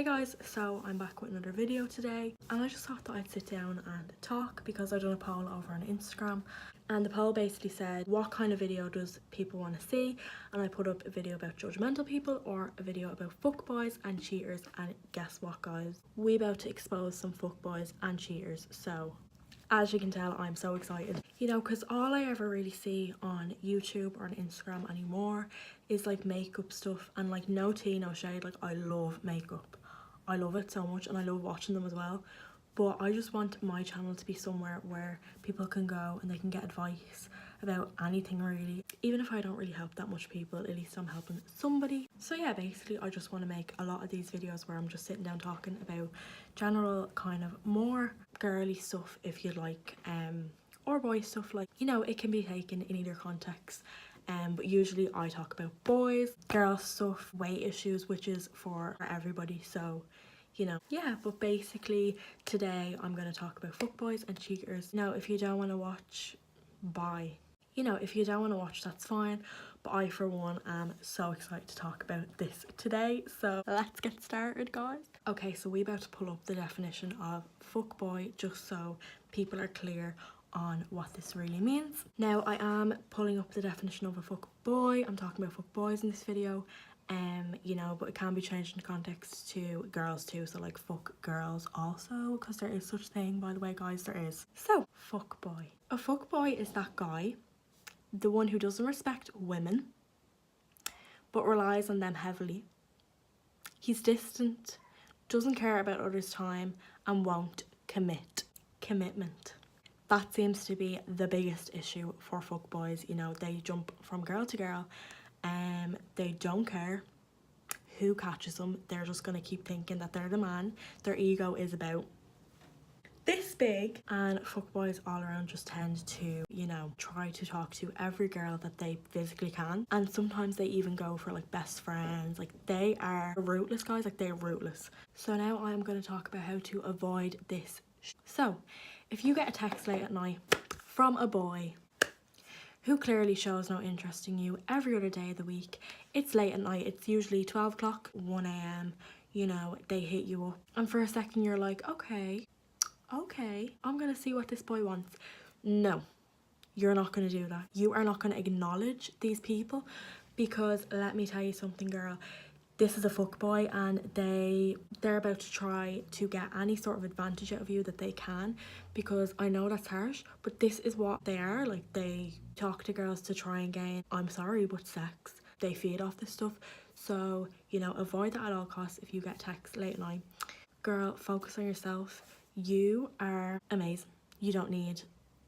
Hey guys, so I'm back with another video today, and I just thought that I'd sit down and talk because I done a poll over on Instagram, and the poll basically said what kind of video does people want to see, and I put up a video about judgmental people or a video about fuckboys and cheaters, and guess what guys, we about to expose some fuckboys and cheaters. So as you can tell, I'm so excited, you know, because all I ever really see on YouTube or on Instagram anymore is like makeup stuff, and like no tea, no shade, like I love makeup. I love it so much and I love watching them as well. But I just want my channel to be somewhere where people can go and they can get advice about anything really. Even if I don't really help that much people, at least I'm helping somebody. So yeah, basically I just want to make a lot of these videos where I'm just sitting down talking about general kind of more girly stuff if you like, or boy stuff, like, you know, it can be taken in either context. But usually I talk about boys, girl stuff, weight issues, which is for everybody, so you know, yeah. But basically today I'm going to talk about fuckboys and cheaters. Now if you don't want to watch, bye. You know, if you don't want to watch, that's fine, but I for one am so excited to talk about this today, so let's get started guys. Okay, so we're about to pull up the definition of fuckboy just so people are clear on what this really means. Now I am pulling up the definition of a fuckboy. I'm talking about fuckboys in this video, you know, but it can be changed in context to girls too, so like fuck girls also, because there is such thing, by the way guys, there is. So fuckboy, a fuckboy is that guy, the one who doesn't respect women but relies on them heavily. He's distant, doesn't care about others' time, and won't commitment. That seems to be the biggest issue for fuckboys. You know, they jump from girl to girl, they don't care who catches them. They're just going to keep thinking that they're the man. Their ego is about this big, and fuckboys all around just tend to, you know, try to talk to every girl that they physically can, and sometimes they even go for like best friends. Like they are ruthless guys, like they're ruthless. So now I'm going to talk about how to avoid this. So if you get a text late at night from a boy who clearly shows no interest in you every other day of the week, it's late at night, it's usually 12 o'clock, 1 a.m, you know, they hit you up, and for a second you're like, okay, I'm gonna see what this boy wants. No, you're not gonna do that. You are not gonna acknowledge these people, because let me tell you something girl, this is a fuckboy, and they're about to try to get any sort of advantage out of you that they can, because I know that's harsh, but this is what they are. Like, they talk to girls to try and gain, I'm sorry, but sex. They feed off this stuff. So, you know, avoid that at all costs. If you get text late at night, girl, focus on yourself. You are amazing. You don't need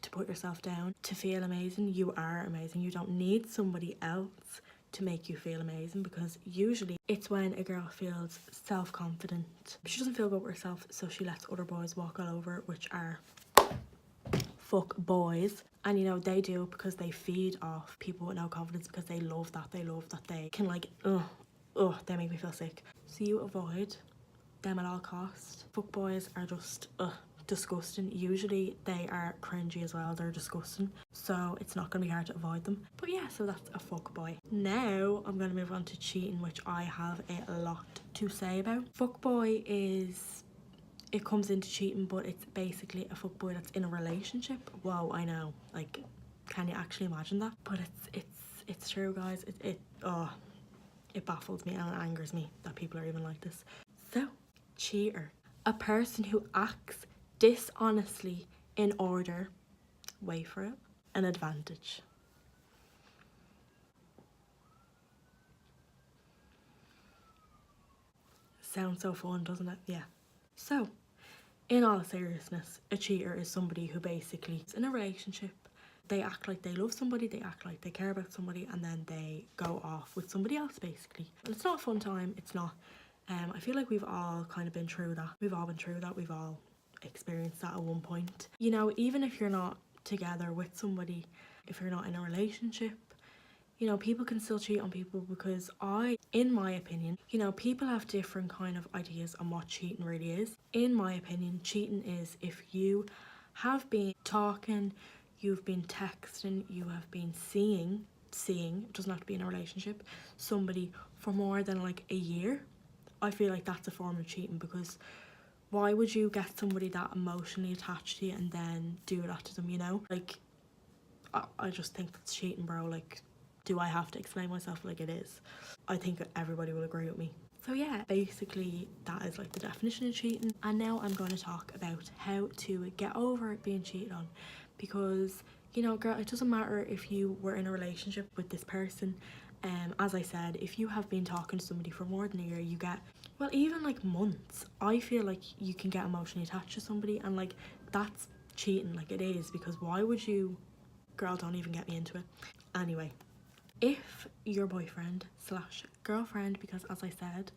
to put yourself down to feel amazing. You are amazing. You don't need somebody else to make you feel amazing, because usually it's when a girl feels self-confident, she doesn't feel good with herself, so she lets other boys walk all over, which are fuck boys. And you know, they do it because they feed off people with no confidence, because they love that they can like, they make me feel sick. So you avoid them at all costs. Fuck boys are just disgusting. Usually they are cringy as well, they're disgusting, so it's not gonna be hard to avoid them. But yeah, so that's a fuck boy. Now I'm gonna move on to cheating, which I have a lot to say about. Fuck boy is, it comes into cheating, but it's basically a fuck boy that's in a relationship. Whoa, I know, like, can you actually imagine that? But it's true guys. It baffles me and it angers me that people are even like this. So cheater, a person who acts dishonestly in order, wait for it, an advantage. Sounds so fun, doesn't it? Yeah. So in all seriousness, a cheater is somebody who basically is in a relationship, they act like they love somebody, they act like they care about somebody, and then they go off with somebody else basically. And it's not a fun time, it's not. I feel like we've all kind of been through that. We've all experienced that at one point. You know, even if you're not together with somebody, if you're not in a relationship, you know, people can still cheat on people, because in my opinion, you know, people have different kind of ideas on what cheating really is. In my opinion, cheating is if you have been talking, you've been texting, you have been seeing, it doesn't have to be in a relationship, somebody for more than like a year I feel like that's a form of cheating, because why would you get somebody that emotionally attached to you and then do that to them, you know? Like, I just think that's cheating, bro. Like, do I have to explain myself? Like, it is. I think everybody will agree with me. So yeah, basically that is like the definition of cheating. And now I'm going to talk about how to get over being cheated on, because, you know, girl, it doesn't matter if you were in a relationship with this person. As I said, if you have been talking to somebody for more than a year, you get, well, even like months, I feel like you can get emotionally attached to somebody, and like that's cheating. Like, it is, because why would you? Girl, don't even get me into it. Anyway, if your boyfriend slash girlfriend, because as I said,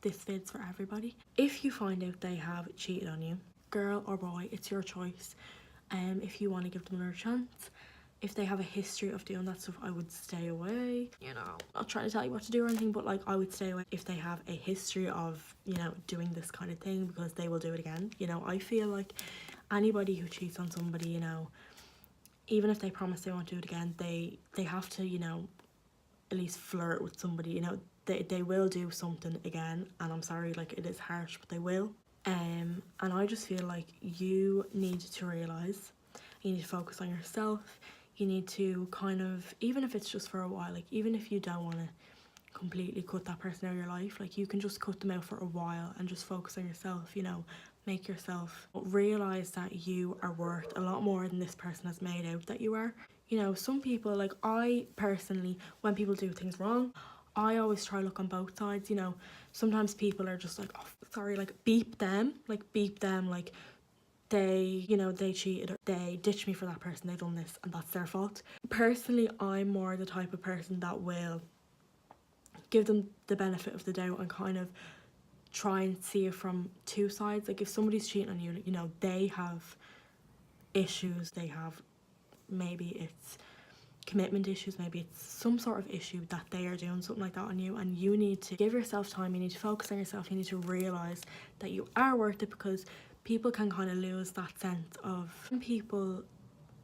this fits for everybody, if you find out they have cheated on you, girl or boy, it's your choice. If you want to give them another chance, if they have a history of doing that stuff, I would stay away. You know, not trying to tell you what to do or anything, but like, I would stay away if they have a history of, you know, doing this kind of thing, because they will do it again. You know, I feel like anybody who cheats on somebody, you know, even if they promise they won't do it again, they have to, you know, at least flirt with somebody. You know, they will do something again, and I'm sorry, like, it is harsh, but they will. And I just feel like you need to realise, you need to focus on yourself. You need to kind of, even if it's just for a while, like, even if you don't want to completely cut that person out of your life, like, you can just cut them out for a while and just focus on yourself, you know, make yourself realise that you are worth a lot more than this person has made out that you are. You know, some people, like, I personally, when people do things wrong, I always try to look on both sides. You know, sometimes people are just like, oh, sorry, like, beep them, like, they, you know, they cheated, or they ditched me for that person, they done this, and that's their fault. Personally, I'm more the type of person that will give them the benefit of the doubt and kind of try and see it from two sides. Like, if somebody's cheating on you, you know, they have issues, they have, maybe it's commitment issues, maybe it's some sort of issue that they are doing something like that on you, and you need to give yourself time, you need to focus on yourself, you need to realise that you are worth it, because people can kind of lose that sense of, when people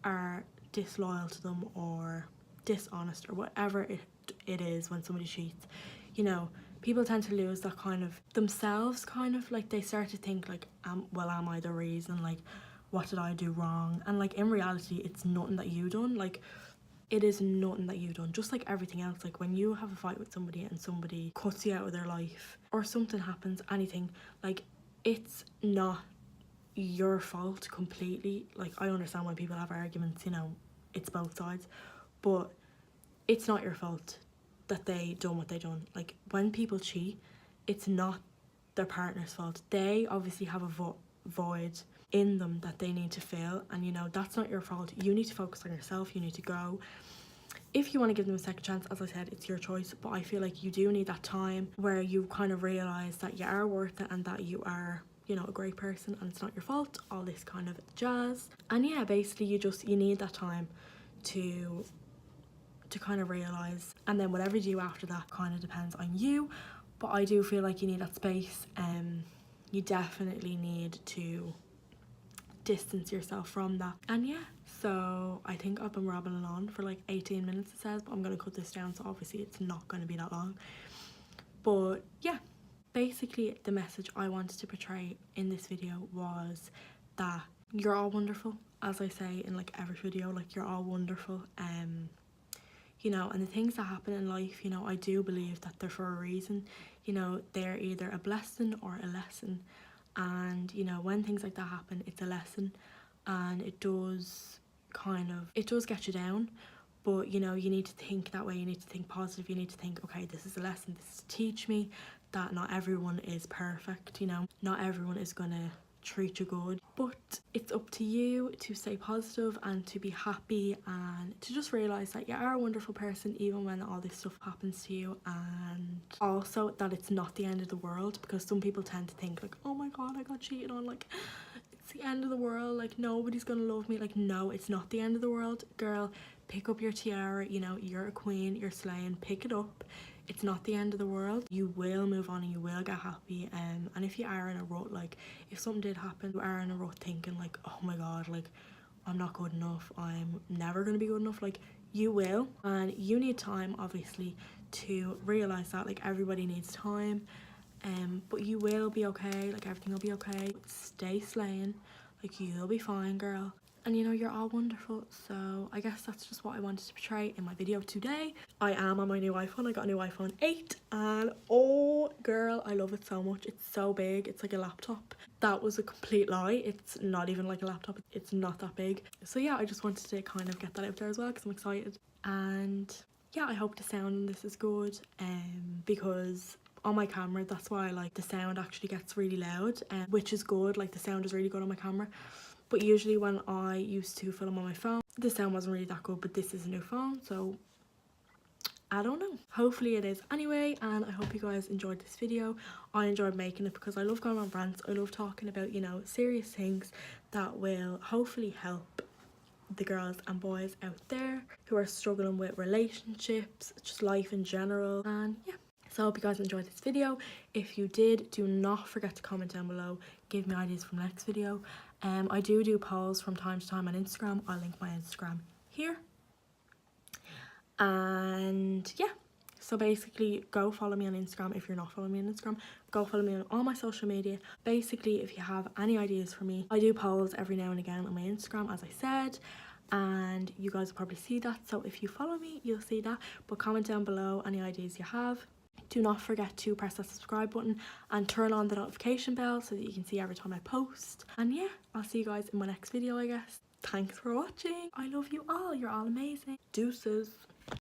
are disloyal to them or dishonest or whatever it is when somebody cheats, you know, people tend to lose that kind of themselves, kind of like, they start to think like, well, am I the reason? Like, what did I do wrong? And like, in reality, it's nothing that you done. Like, it is nothing that you've done. Just like everything else, like, when you have a fight with somebody and somebody cuts you out of their life, or something happens, anything, like, it's not your fault completely. Like, I understand when people have arguments, you know, it's both sides, but it's not your fault that they done what they done. Like, when people cheat, it's not their partner's fault. They obviously have a void in them that they need to fill, and, you know, that's not your fault. You need to focus on yourself, you need to grow. If you want to give them a second chance, as I said, it's your choice, but I feel like you do need that time where you kind of realise that you are worth it and that you are, you know, a great person and it's not your fault, all this kind of jazz. And yeah, basically you need that time to kind of realise, and then whatever you do after that kind of depends on you. But I do feel like you need that space. You definitely need to distance yourself from that. And yeah, so I think I've been rambling on for like 18 minutes, it says, but I'm going to cut this down, so obviously it's not going to be that long. But yeah, basically the message I wanted to portray in this video was that you're all wonderful. As I say in like every video, like, you're all wonderful. You know, and the things that happen in life, you know, I do believe that they're for a reason. You know, they're either a blessing or a lesson. And, you know, when things like that happen, it's a lesson, and it does get you down. But, you know, you need to think that way. You need to think positive. You need to think, okay, this is a lesson. This is to teach me that not everyone is perfect, you know. Not everyone is going to treat you good, but it's up to you to stay positive and to be happy, and to just realise that you are a wonderful person even when all this stuff happens to you. And also that it's not the end of the world, because some people tend to think like, oh my god, I got cheated on, like, it's the end of the world, like, nobody's gonna love me. Like, no, it's not the end of the world, girl. Pick up your tiara, you know, you're a queen, you're slaying, pick it up. It's not the end of the world. You will move on and you will get happy. And if you are in a rut, like, if something did happen, you are in a rut thinking like, oh my god, like, I'm not good enough, I'm never gonna be good enough, like, you will. And you need time, obviously, to realise that like everybody needs time, but you will be okay, like everything will be okay. Stay slaying, like you'll be fine, girl. And you know, you're all wonderful. So I guess that's just what I wanted to portray in my video today. I am on my new iPhone. I got a new iPhone 8 and oh girl, I love it so much. It's so big, it's like a laptop. That was a complete lie. It's not even like a laptop, it's not that big. So yeah, I just wanted to kind of get that out there as well because I'm excited. And yeah, I hope the sound in this is good, because on my camera, that's why like the sound actually gets really loud, which is good. Like the sound is really good on my camera. But usually when I used to film on my phone, the sound wasn't really that good, but this is a new phone, so I don't know. Hopefully it is anyway, and I hope you guys enjoyed this video. I enjoyed making it because I love going on rants. I love talking about, you know, serious things that will hopefully help the girls and boys out there who are struggling with relationships, just life in general. And yeah, so I hope you guys enjoyed this video. If you did, do not forget to comment down below, give me ideas for the next video. I do polls from time to time on Instagram. I'll link my Instagram here. And yeah, so basically go follow me on Instagram. If you're not following me on Instagram, go follow me on all my social media. Basically, if you have any ideas for me, I do polls every now and again on my Instagram, as I said, and you guys will probably see that. So if you follow me, you'll see that. But comment down below any ideas you have. Do not forget to press that subscribe button and turn on the notification bell so that you can see every time I post. And yeah, I'll see you guys in my next video, I guess. Thanks for watching. I love you all. You're all amazing. Deuces.